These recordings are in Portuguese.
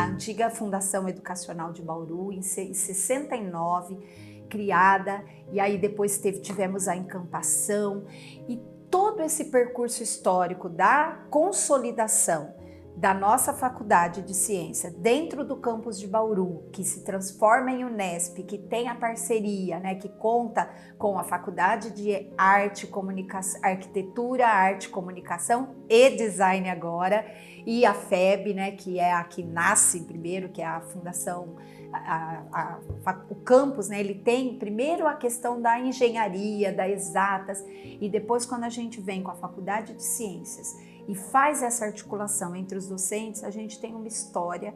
a antiga Fundação Educacional de Bauru, em 69, criada, e aí depois tivemos a encampação, e todo esse percurso histórico da consolidação da nossa Faculdade de Ciência dentro do campus de Bauru, que se transforma em Unesp, que tem a parceria, né, que conta com a Faculdade de Arte, Comunicação, Arquitetura, Arte, Comunicação e Design agora, e a FEB, né, que é a que nasce primeiro, que é a fundação, o campus, né, ele tem primeiro a questão da engenharia, das exatas, e depois quando a gente vem com a Faculdade de Ciências e faz essa articulação entre os docentes, a gente tem uma história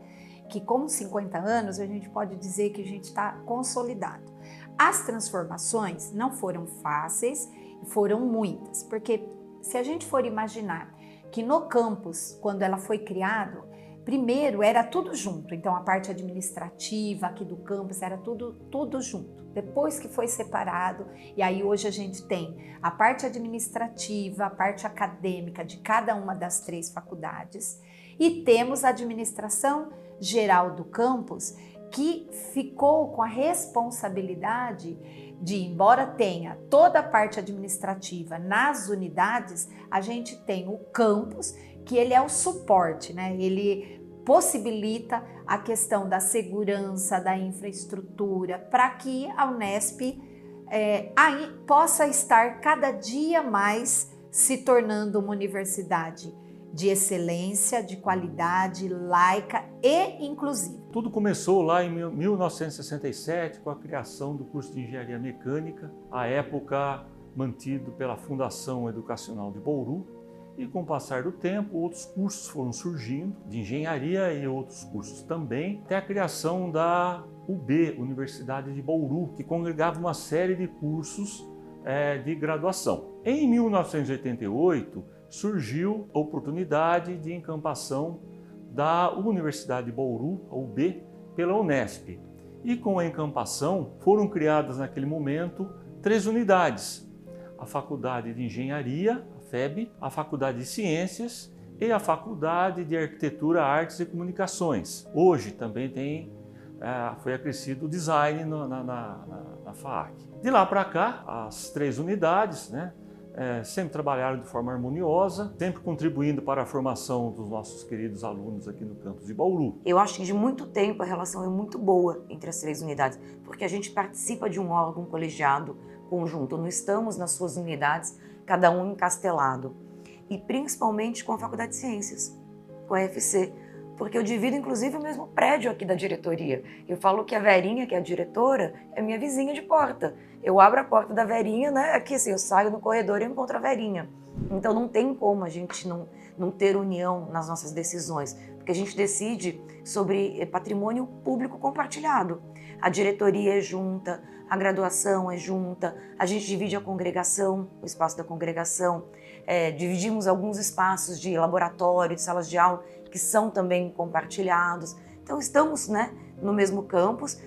que com 50 anos a gente pode dizer que a gente está consolidado. As transformações não foram fáceis, foram muitas, porque se a gente for imaginar que no campus, quando ela foi criado, primeiro era tudo junto, então a parte administrativa aqui do campus era tudo junto. Depois que foi separado, e aí hoje a gente tem a parte administrativa, a parte acadêmica de cada uma das 3 faculdades, e temos a administração geral do campus, que ficou com a responsabilidade de, embora tenha toda a parte administrativa nas unidades, a gente tem o campus, que ele é o suporte, né? Ele possibilita a questão da segurança, da infraestrutura, para que a Unesp aí possa estar cada dia mais se tornando uma universidade de excelência, de qualidade, laica e inclusiva. Tudo começou lá em 1967 com a criação do curso de Engenharia Mecânica, à época mantido pela Fundação Educacional de Bauru. E com o passar do tempo, outros cursos foram surgindo, de engenharia e outros cursos também, até a criação da UB, Universidade de Bauru, que congregava uma série de cursos de graduação. Em 1988, surgiu a oportunidade de encampação da Universidade de Bauru, a UB, pela Unesp. E com a encampação foram criadas naquele momento 3 unidades, a Faculdade de Engenharia, FEB, a Faculdade de Ciências e a Faculdade de Arquitetura, Artes e Comunicações. Hoje também foi acrescido o design na FAAC. De lá para cá, as 3 unidades, né, sempre trabalharam de forma harmoniosa, sempre contribuindo para a formação dos nossos queridos alunos aqui no campus de Bauru. Eu acho que de muito tempo a relação é muito boa entre as 3 unidades, porque a gente participa de um órgão colegiado conjunto, não estamos nas suas unidades, cada um encastelado, e principalmente com a Faculdade de Ciências, com a UFC, porque eu divido inclusive o mesmo prédio aqui da diretoria. Eu falo que a Verinha, que é a diretora, é minha vizinha de porta. Eu abro a porta da Verinha, né, aqui assim, eu saio no corredor e encontro a Verinha. Então não tem como a gente não ter união nas nossas decisões, porque a gente decide sobre patrimônio público compartilhado. A diretoria é junta, a graduação é junta, a gente divide a congregação, o espaço da congregação, dividimos alguns espaços de laboratório, de salas de aula, que são também compartilhados. Então estamos, né, no mesmo campus,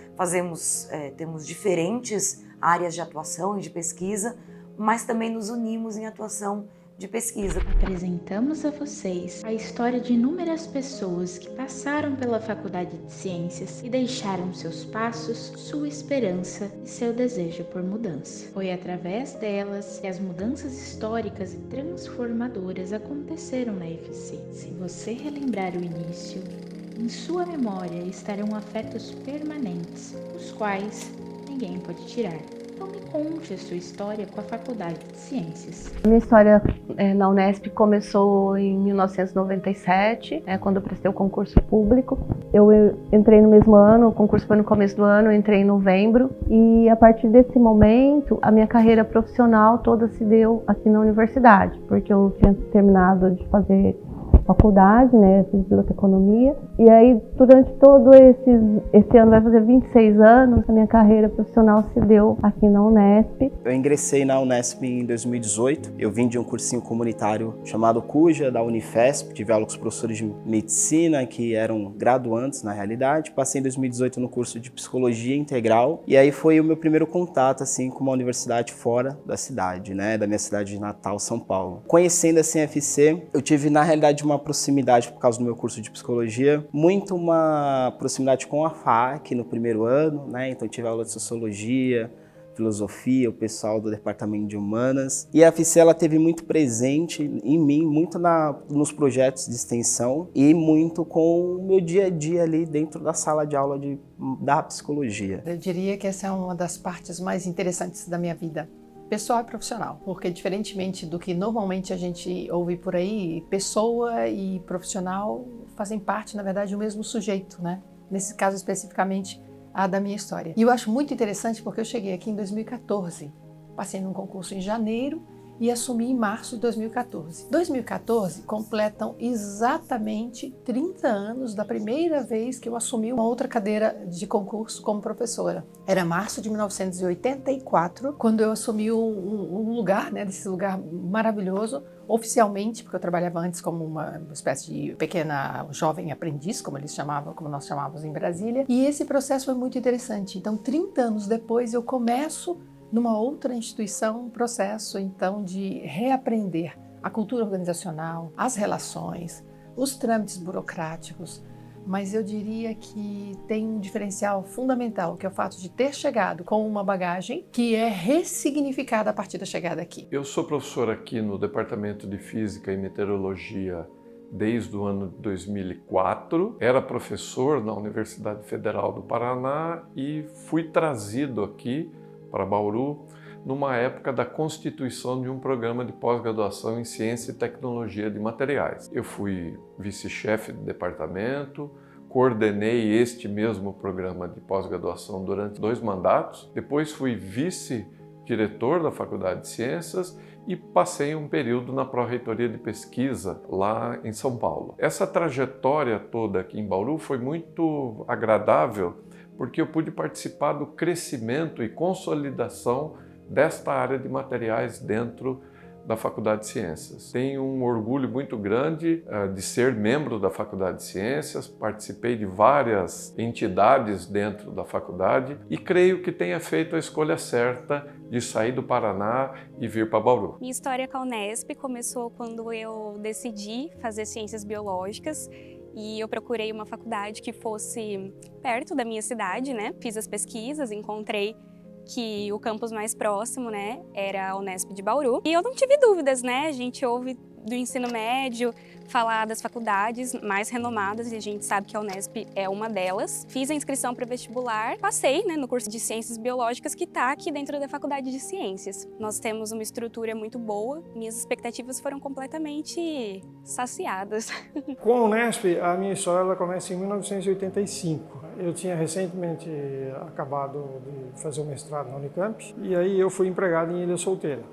temos diferentes áreas de atuação e de pesquisa, mas também nos unimos em atuação de pesquisa. Apresentamos a vocês a história de inúmeras pessoas que passaram pela Faculdade de Ciências e deixaram seus passos, sua esperança e seu desejo por mudança. Foi através delas que as mudanças históricas e transformadoras aconteceram na UFC. Se você relembrar o início, em sua memória estarão afetos permanentes, os quais ninguém pode tirar. Então me conte a sua história com a Faculdade de Ciências. Minha história na Unesp começou em 1997, quando eu prestei o concurso público. Eu entrei no mesmo ano, o concurso foi no começo do ano, eu entrei em novembro. E a partir desse momento, a minha carreira profissional toda se deu aqui na universidade, porque eu tinha terminado de fazer faculdade, né, fiz biblioteconomia, e aí durante todo esse ano vai fazer 26 anos, a minha carreira profissional se deu aqui na Unesp. Eu ingressei na Unesp em 2018, eu vim de um cursinho comunitário chamado CUJA, da Unifesp, tive aula com os professores de medicina, que eram graduantes na realidade, passei em 2018 no curso de Psicologia Integral, e aí foi o meu primeiro contato, assim, com uma universidade fora da cidade, né, da minha cidade de natal, São Paulo. Conhecendo a CFC, eu tive, na realidade, uma uma proximidade, por causa do meu curso de psicologia, muito uma proximidade com a FAC no primeiro ano, né? Então tive aula de sociologia, filosofia, o pessoal do departamento de humanas. E a FC ela teve muito presente em mim, muito nos projetos de extensão e muito com o meu dia a dia ali dentro da sala de aula da psicologia. Eu diria que essa é uma das partes mais interessantes da minha vida, pessoal e profissional, porque diferentemente do que normalmente a gente ouve por aí, pessoa e profissional fazem parte, na verdade, do mesmo sujeito, né? Nesse caso especificamente, a da minha história. E eu acho muito interessante porque eu cheguei aqui em 2014, passei num concurso em janeiro e assumi em março de 2014. 2014 completam exatamente 30 anos da primeira vez que eu assumi uma outra cadeira de concurso como professora. Era março de 1984, quando eu assumi um lugar, né, desse lugar maravilhoso, oficialmente, porque eu trabalhava antes como uma espécie de pequena jovem aprendiz, como eles chamavam, como nós chamávamos em Brasília. E esse processo foi muito interessante. Então, 30 anos depois, eu começo numa outra instituição, um processo, então, de reaprender a cultura organizacional, as relações, os trâmites burocráticos, mas eu diria que tem um diferencial fundamental, que é o fato de ter chegado com uma bagagem que é ressignificada a partir da chegada aqui. Eu sou professor aqui no Departamento de Física e Meteorologia desde o ano de 2004. Era professor na Universidade Federal do Paraná e fui trazido aqui para Bauru numa época da constituição de um programa de pós-graduação em Ciência e Tecnologia de Materiais. Eu fui vice-chefe do departamento, coordenei este mesmo programa de pós-graduação durante 2 mandatos, depois fui vice-diretor da Faculdade de Ciências e passei um período na Pró-Reitoria de Pesquisa lá em São Paulo. Essa trajetória toda aqui em Bauru foi muito agradável porque eu pude participar do crescimento e consolidação desta área de materiais dentro da Faculdade de Ciências. Tenho um orgulho muito grande de ser membro da Faculdade de Ciências, participei de várias entidades dentro da faculdade e creio que tenha feito a escolha certa de sair do Paraná e vir para Bauru. Minha história com a Unesp começou quando eu decidi fazer Ciências Biológicas e eu procurei uma faculdade que fosse perto da minha cidade, né? Fiz as pesquisas, encontrei que o campus mais próximo, né, era a Unesp de Bauru. E eu não tive dúvidas, né? A gente ouve do ensino médio falar das faculdades mais renomadas e a gente sabe que a Unesp é uma delas. Fiz a inscrição para vestibular, passei, né, no curso de Ciências Biológicas que está aqui dentro da Faculdade de Ciências. Nós temos uma estrutura muito boa, minhas expectativas foram completamente saciadas. Com a Unesp, a minha história ela começa em 1985. Eu tinha recentemente acabado de fazer o mestrado na Unicamp e aí eu fui empregado em Ilha Solteira.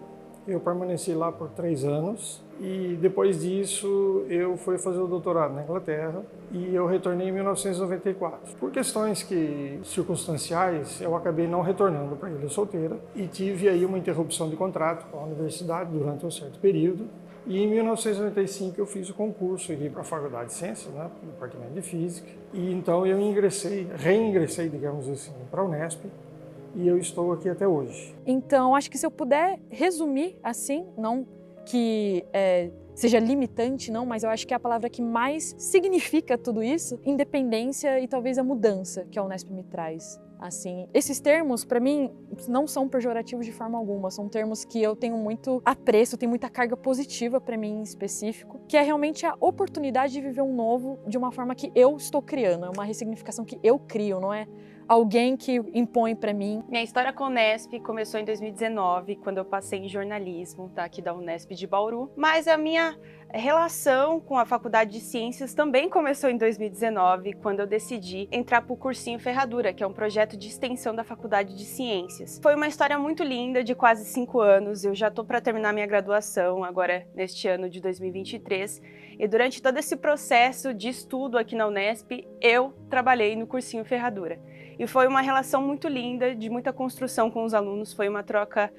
Eu permaneci lá por 3 anos e depois disso eu fui fazer o doutorado na Inglaterra e eu retornei em 1994. Por questões circunstanciais, eu acabei não retornando para Ilha Solteira e tive aí uma interrupção de contrato com a universidade durante um certo período. E em 1995 eu fiz o concurso aqui para a Faculdade de Ciências, né, para o Departamento de Física. E então eu reingressei, digamos assim, para a Unesp. E eu estou aqui até hoje. Então, acho que se eu puder resumir assim, não que seja limitante, não, mas eu acho que é a palavra que mais significa tudo isso, independência e talvez a mudança que a Unesp me traz. Assim, esses termos, para mim, não são pejorativos de forma alguma, são termos que eu tenho muito apreço, tem muita carga positiva para mim em específico, que é realmente a oportunidade de viver um novo de uma forma que eu estou criando, é uma ressignificação que eu crio, não é alguém que impõe para mim. Minha história com a Unesp começou em 2019, quando eu passei em jornalismo, aqui da Unesp de Bauru, mas a minha relação com a Faculdade de Ciências também começou em 2019, quando eu decidi entrar para o Cursinho Ferradura, que é um projeto de extensão da Faculdade de Ciências. Foi uma história muito linda, de quase 5 anos, eu já estou para terminar minha graduação, agora neste ano de 2023, e durante todo esse processo de estudo aqui na Unesp, eu trabalhei no Cursinho Ferradura. E foi uma relação muito linda, de muita construção com os alunos, foi uma troca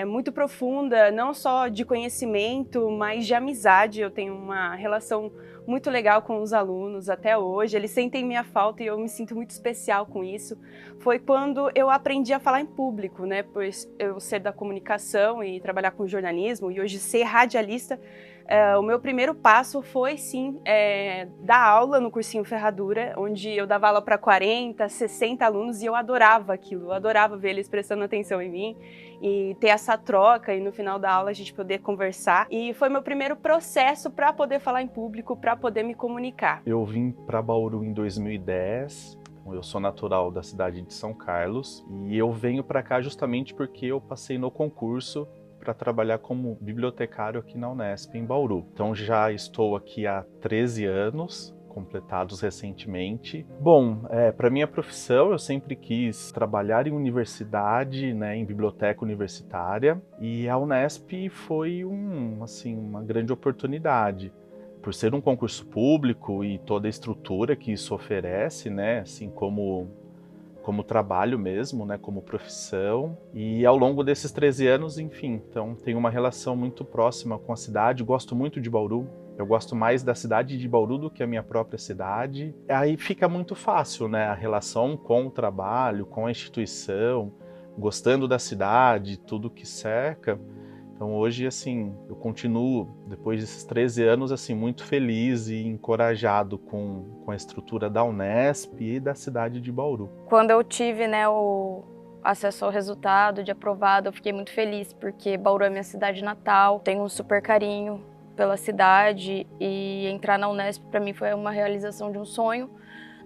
muito profunda, não só de conhecimento, mas de amizade. Eu tenho uma relação muito legal com os alunos até hoje, eles sentem minha falta e eu me sinto muito especial com isso. Foi quando eu aprendi a falar em público, né? Pois eu ser da comunicação e trabalhar com jornalismo e hoje ser radialista, o meu primeiro passo foi, sim, dar aula no cursinho Ferradura, onde eu dava aula para 40, 60 alunos e eu adorava aquilo, eu adorava ver eles prestando atenção em mim e ter essa troca e no final da aula a gente poder conversar. E foi meu primeiro processo para poder falar em público, para poder me comunicar. Eu vim para Bauru em 2010. Eu sou natural da cidade de São Carlos e eu venho para cá justamente porque eu passei no concurso para trabalhar como bibliotecário aqui na Unesp, em Bauru. Então já estou aqui há 13 anos, completados recentemente. Bom, para minha profissão eu sempre quis trabalhar em universidade, né, em biblioteca universitária, e a Unesp foi uma grande oportunidade. Por ser um concurso público e toda a estrutura que isso oferece, né, assim como trabalho mesmo, né, como profissão. E ao longo desses 13 anos, enfim, então tenho uma relação muito próxima com a cidade, gosto muito de Bauru. Eu gosto mais da cidade de Bauru do que a minha própria cidade. Aí fica muito fácil, né, a relação com o trabalho, com a instituição, gostando da cidade, tudo que cerca. Então hoje, assim, eu continuo, depois desses 13 anos, assim, muito feliz e encorajado com a estrutura da Unesp e da cidade de Bauru. Quando eu tive, né, o acesso ao resultado de aprovado, eu fiquei muito feliz, porque Bauru é minha cidade natal, tenho um super carinho pela cidade e entrar na Unesp para mim foi uma realização de um sonho.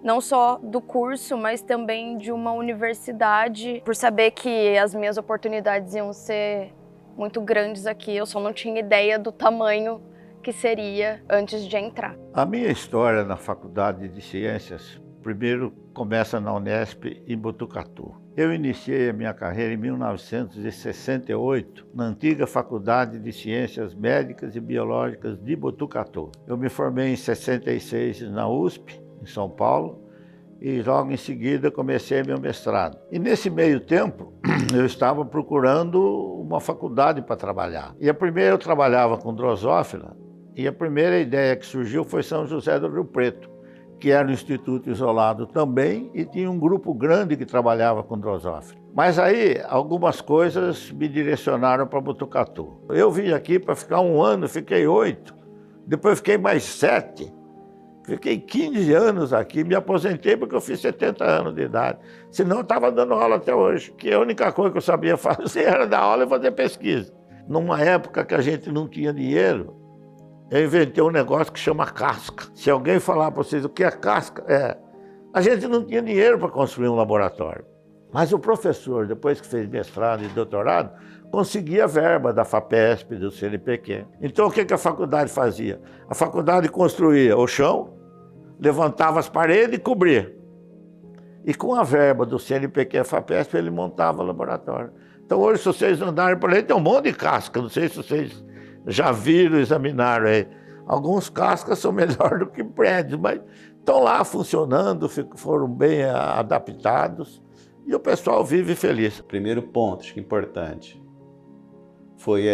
Não só do curso, mas também de uma universidade, por saber que as minhas oportunidades iam ser muito grandes aqui, eu só não tinha ideia do tamanho que seria antes de entrar. A minha história na Faculdade de Ciências, primeiro começa na Unesp em Botucatu. Eu iniciei a minha carreira em 1968, na antiga Faculdade de Ciências Médicas e Biológicas de Botucatu. Eu me formei em 66 na USP, em São Paulo, e logo em seguida comecei meu mestrado. E nesse meio tempo, eu estava procurando uma faculdade para trabalhar. E a primeira eu trabalhava com drosófila, e a primeira ideia que surgiu foi São José do Rio Preto, que era um instituto isolado também, e tinha um grupo grande que trabalhava com drosófila. Mas aí, algumas coisas me direcionaram para Botucatu. Eu vim aqui para ficar 1 ano, fiquei 8, depois fiquei mais 7, fiquei 15 anos aqui, me aposentei porque eu fiz 70 anos de idade. Senão eu estava dando aula até hoje, que a única coisa que eu sabia fazer era dar aula e fazer pesquisa. Numa época que a gente não tinha dinheiro, eu inventei um negócio que chama casca. Se alguém falar para vocês o que é casca, a gente não tinha dinheiro para construir um laboratório. Mas o professor, depois que fez mestrado e doutorado, conseguia verba da FAPESP, do CNPq. Então o que a faculdade fazia? A faculdade construía o chão, levantava as paredes e cobria. E com a verba do CNPq e FAPESP, ele montava o laboratório. Então hoje, se vocês andarem por aí, tem um monte de casca. Não sei se vocês já viram, examinaram aí. Alguns cascas são melhores do que prédios, mas estão lá funcionando, foram bem adaptados e o pessoal vive feliz. Primeiro ponto, acho que importante, foi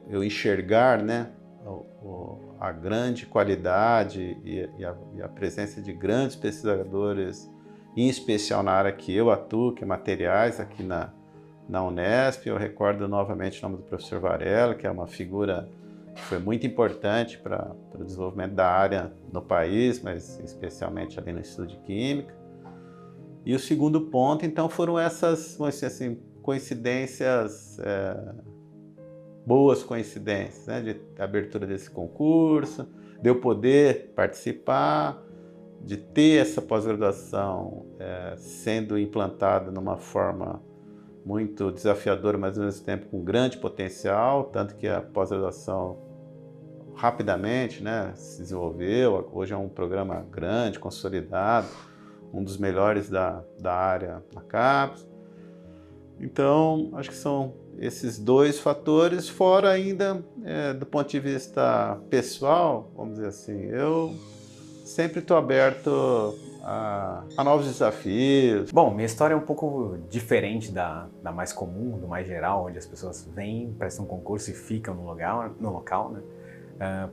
eu enxergar, né, a grande qualidade e a presença de grandes pesquisadores, em especial na área que eu atuo, que é materiais, aqui na Unesp. Eu recordo novamente o nome do professor Varela, que é uma figura que foi muito importante para o desenvolvimento da área no país, mas especialmente ali no Instituto de Química. E o segundo ponto, então, foram essas, vamos dizer assim, coincidências, boas coincidências, né, de abertura desse concurso, de eu poder participar, de ter essa pós-graduação sendo implantada numa forma muito desafiadora, mas ao mesmo tempo com grande potencial, tanto que a pós-graduação rapidamente, né, se desenvolveu. Hoje é um programa grande, consolidado, um dos melhores da área na CAPES. Então, acho que são esses dois fatores, fora ainda, do ponto de vista pessoal, vamos dizer assim, eu sempre estou aberto a novos desafios. Bom, minha história é um pouco diferente da mais comum, do mais geral, onde as pessoas vêm, prestam um concurso e ficam no local, né?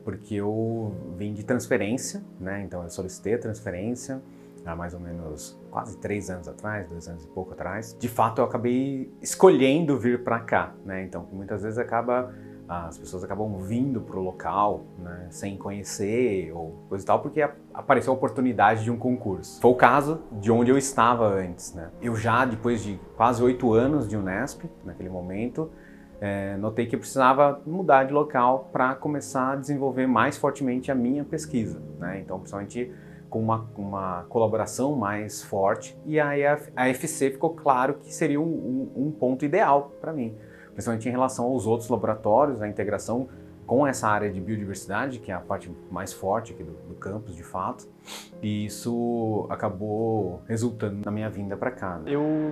Porque eu vim de transferência, né? Então eu solicitei a transferência há mais ou menos quase 3 anos atrás, 2 anos e pouco atrás. De fato, eu acabei escolhendo vir para cá, né? Então muitas vezes acaba As pessoas acabam vindo para o local, né, sem conhecer ou coisa e tal, porque apareceu a oportunidade de um concurso. Foi o caso de onde eu estava antes, né? Eu já, depois de quase 8 anos de Unesp, naquele momento, notei que eu precisava mudar de local para começar a desenvolver mais fortemente a minha pesquisa, né? Então, principalmente com uma colaboração mais forte, e aí a FC ficou claro que seria um ponto ideal para mim, principalmente em relação aos outros laboratórios, a integração com essa área de biodiversidade, que é a parte mais forte aqui do campus, de fato, e isso acabou resultando na minha vinda para cá, né? Eu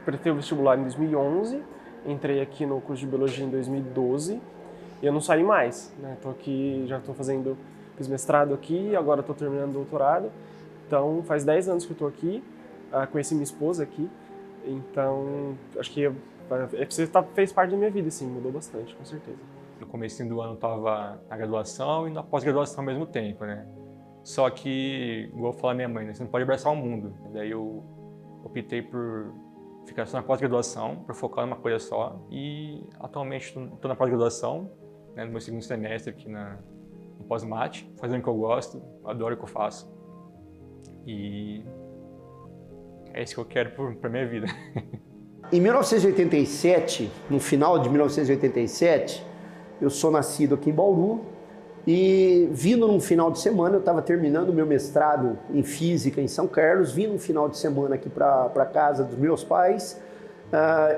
prestei o vestibular em 2011, entrei aqui no curso de Biologia em 2012, e eu não saí mais, né? Tô aqui, já estou fiz mestrado aqui, agora estou terminando o doutorado, então faz 10 anos que eu estou aqui, conheci minha esposa aqui, então acho que você fez parte da minha vida, assim, mudou bastante, com certeza. No começo do ano eu estava na graduação e na pós-graduação ao mesmo tempo, né? Só que, igual eu falei à minha mãe, né? Você não pode abraçar o mundo. Daí eu optei por ficar só na pós-graduação, por focar numa coisa só. E atualmente estou na pós-graduação, né, no meu segundo semestre aqui no pós-mate, fazendo o que eu gosto, adoro o que eu faço. E é isso que eu quero para minha vida. Em 1987, no final de 1987, eu sou nascido aqui em Bauru e vindo num final de semana, eu estava terminando o meu mestrado em Física em São Carlos, vindo um final de semana aqui para casa dos meus pais,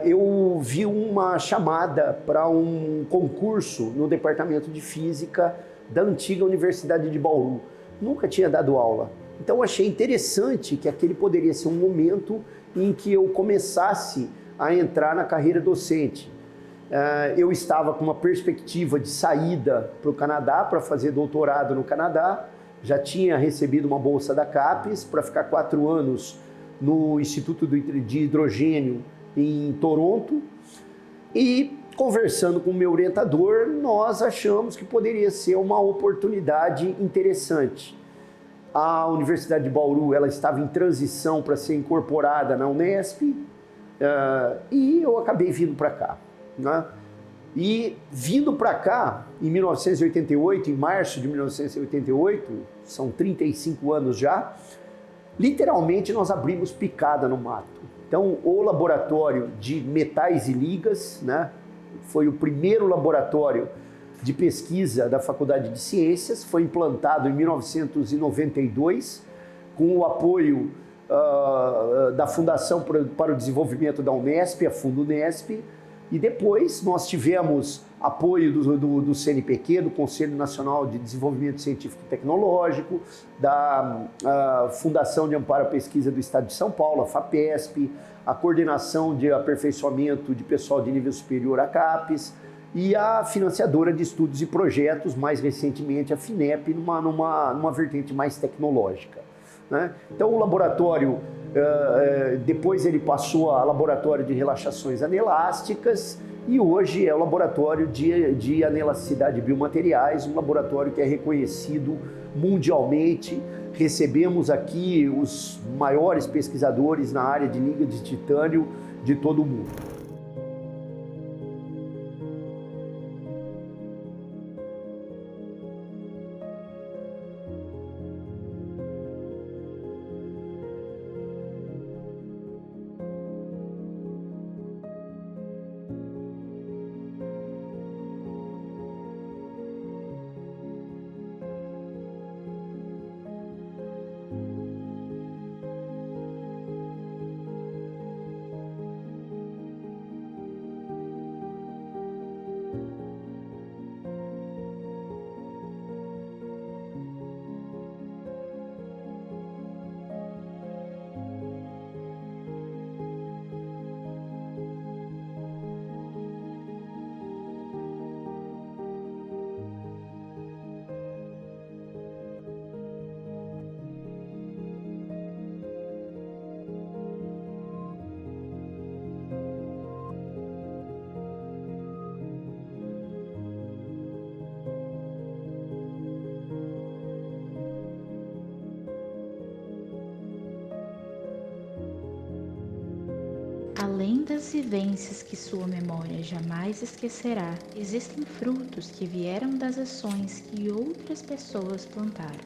eu vi uma chamada para um concurso no Departamento de Física da antiga Universidade de Bauru. Nunca tinha dado aula, então eu achei interessante que aquele poderia ser um momento em que eu começasse a entrar na carreira docente. Eu estava com uma perspectiva de saída para o Canadá, para fazer doutorado no Canadá, já tinha recebido uma bolsa da CAPES para ficar 4 anos no Instituto de Hidrogênio em Toronto, e conversando com o meu orientador, nós achamos que poderia ser uma oportunidade interessante. A Universidade de Bauru ela estava em transição para ser incorporada na Unesp, e eu acabei vindo para cá, né? E vindo para cá, em 1988, em março de 1988, são 35 anos já, literalmente nós abrimos picada no mato. Então, o laboratório de metais e ligas, né, foi o primeiro laboratório de pesquisa da Faculdade de Ciências, foi implantado em 1992, com o apoio da Fundação para o Desenvolvimento da Unesp, a Fundunesp, e depois nós tivemos apoio do CNPq, do Conselho Nacional de Desenvolvimento Científico e Tecnológico, da Fundação de Amparo à Pesquisa do Estado de São Paulo, a FAPESP, a Coordenação de Aperfeiçoamento de Pessoal de Nível Superior, a CAPES, e a financiadora de estudos e projetos, mais recentemente a FINEP, numa vertente mais tecnológica, né? Então o laboratório, depois ele passou a laboratório de relaxações anelásticas e hoje é o laboratório de anelasticidade de biomateriais, um laboratório que é reconhecido mundialmente. Recebemos aqui os maiores pesquisadores na área de liga de titânio de todo o mundo. além das vivências que sua memória jamais esquecerá, existem frutos que vieram das ações que outras pessoas plantaram.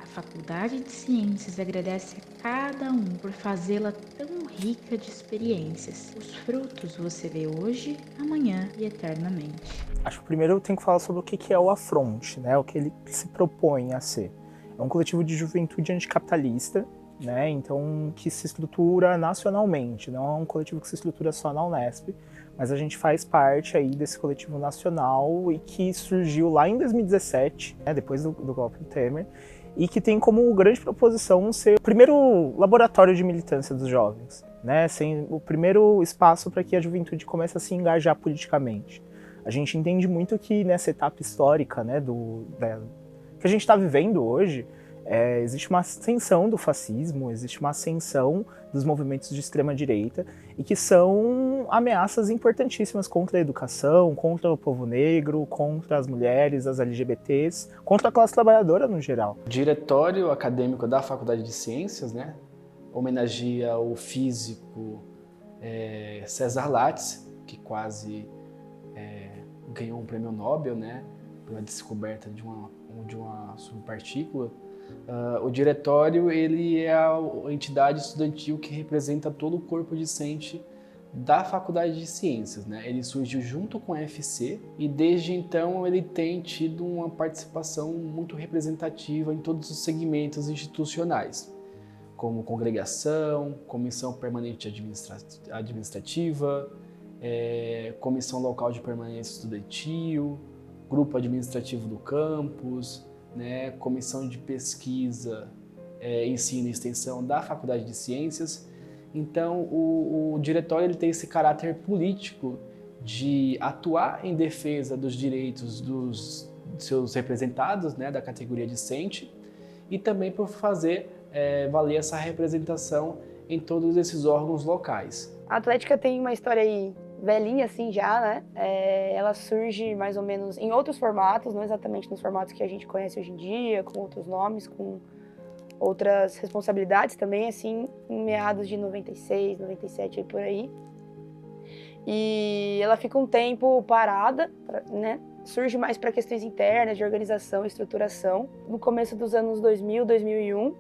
A Faculdade de Ciências agradece a cada um por fazê-la tão rica de experiências. Os frutos você vê hoje, amanhã e eternamente. Acho que primeiro eu tenho que falar sobre o que é o Afronte, né? O que ele se propõe a ser. É um coletivo de juventude anticapitalista, né? Então, que se estrutura nacionalmente, não é um coletivo que se estrutura só na Unesp, mas a gente faz parte aí desse coletivo nacional e que surgiu lá em 2017, né? Depois do golpe do Temer, e que tem como grande proposição ser o primeiro laboratório de militância dos jovens, né? O primeiro espaço para que a juventude comece a se engajar politicamente. A gente entende muito que nessa etapa histórica, né, que a gente está vivendo hoje, existe uma ascensão do fascismo, existe uma ascensão dos movimentos de extrema-direita e que são ameaças importantíssimas contra a educação, contra o povo negro, contra as mulheres, as LGBTs, contra a classe trabalhadora no geral. O diretório acadêmico da Faculdade de Ciências, né, homenageia o físico César Lattes, que quase ganhou um prêmio Nobel, né, pela descoberta de uma subpartícula. O diretório ele é a entidade estudantil que representa todo o corpo discente da Faculdade de Ciências, né? Ele surgiu junto com a UFC e desde então ele tem tido uma participação muito representativa em todos os segmentos institucionais, como congregação, comissão permanente administrativa, comissão local de permanência estudantil, grupo administrativo do campus, né, comissão de pesquisa, ensino e extensão da Faculdade de Ciências. Então, o diretório ele tem esse caráter político de atuar em defesa dos direitos dos seus representados, né, da categoria discente, e também por fazer valer essa representação em todos esses órgãos locais. A Atlética tem uma história aí velhinha assim já, né? Ela surge mais ou menos em outros formatos, não exatamente nos formatos que a gente conhece hoje em dia, com outros nomes, com outras responsabilidades também, assim, em meados de 96, 97, por aí. E ela fica um tempo parada, né? Surge mais para questões internas, de organização e estruturação. No começo dos anos 2000, 2001,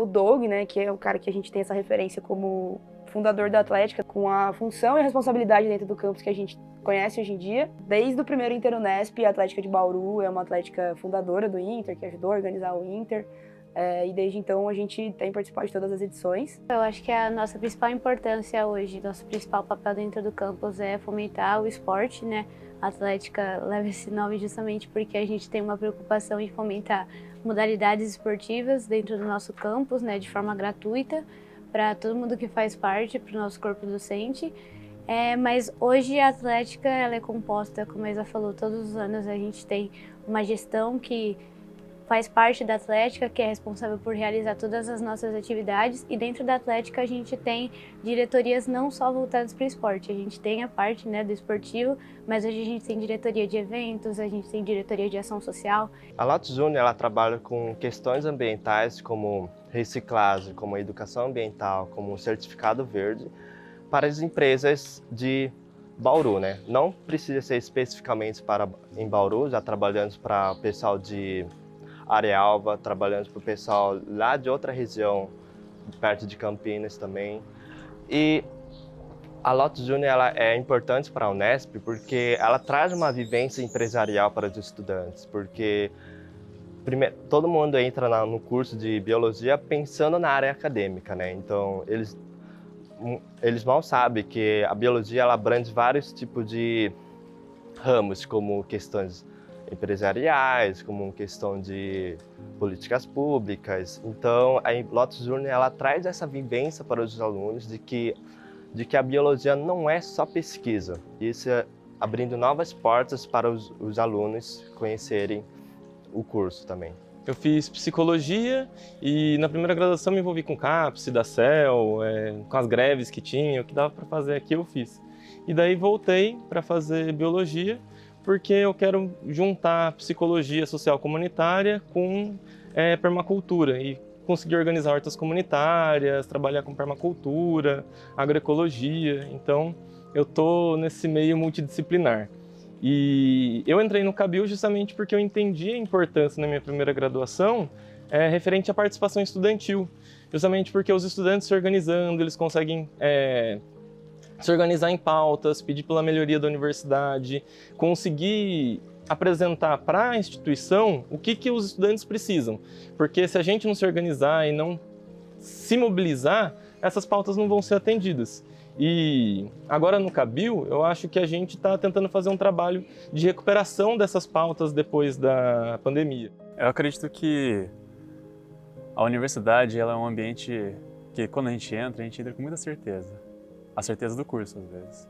o Doug, né, que é o cara que a gente tem essa referência como fundador da Atlética, com a função e a responsabilidade dentro do campus que a gente conhece hoje em dia. Desde o primeiro Inter Unesp, a Atlética de Bauru é uma atlética fundadora do Inter, que ajudou a organizar o Inter. E desde então a gente tem participado de todas as edições. Eu acho que a nossa principal importância hoje, nosso principal papel dentro do campus é fomentar o esporte, né? A Atlética leva esse nome justamente porque a gente tem uma preocupação em fomentar modalidades esportivas dentro do nosso campus, né? De forma gratuita, para todo mundo que faz parte, para o nosso corpo docente. Mas hoje a Atlética ela é composta, como a Isa falou, todos os anos a gente tem uma gestão que faz parte da Atlética, que é responsável por realizar todas as nossas atividades, e dentro da Atlética a gente tem diretorias não só voltadas para o esporte, a gente tem a parte, né, do esportivo, mas hoje a gente tem diretoria de eventos, a gente tem diretoria de ação social. A Lotus Júnior ela trabalha com questões ambientais como reciclagem, como educação ambiental, como o certificado verde para as empresas de Bauru, né? Não precisa ser especificamente em Bauru, já trabalhando para o pessoal de Arealva, trabalhando para o pessoal lá de outra região, perto de Campinas também. E a Lotus Júnior ela é importante para a Unesp porque ela traz uma vivência empresarial para os estudantes, porque todo mundo entra no curso de biologia pensando na área acadêmica, né? Então eles mal sabem que a biologia ela abrange vários tipos de ramos, como questões empresariais, como questão de políticas públicas. Então, a Lotus Júnior ela traz essa vivência para os alunos de que a biologia não é só pesquisa. Isso é abrindo novas portas para os alunos conhecerem o curso também. Eu fiz psicologia e na primeira graduação me envolvi com CAPS, da CEL, com as greves que tinha, o que dava para fazer aqui eu fiz. E daí voltei para fazer biologia, porque eu quero juntar psicologia social comunitária com permacultura. E consegui organizar hortas comunitárias, trabalhar com permacultura, agroecologia. Então, eu estou nesse meio multidisciplinar. E eu entrei no CABIL justamente porque eu entendi a importância na minha primeira graduação referente à participação estudantil. Justamente porque os estudantes se organizando, eles conseguem se organizar em pautas, pedir pela melhoria da universidade, conseguir apresentar para a instituição o que os estudantes precisam. Porque se a gente não se organizar e não se mobilizar, essas pautas não vão ser atendidas. E agora no CABIL, eu acho que a gente está tentando fazer um trabalho de recuperação dessas pautas depois da pandemia. Eu acredito que a universidade ela é um ambiente que quando a gente entra com muita certeza. A certeza do curso, às vezes.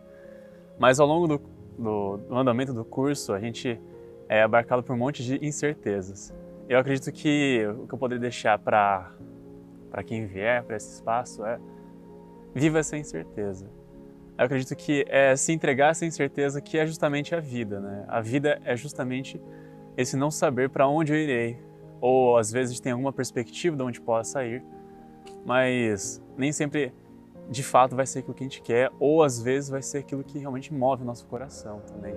Mas ao longo do andamento do curso, a gente é abarcado por um monte de incertezas. Eu acredito que o que eu poderia deixar para quem vier para esse espaço é viva essa incerteza. Eu acredito que é se entregar essa incerteza que é justamente a vida, né? A vida é justamente esse não saber para onde eu irei. Ou às vezes tem alguma perspectiva de onde possa sair, mas nem sempre de fato vai ser aquilo que a gente quer, ou às vezes vai ser aquilo que realmente move o nosso coração também.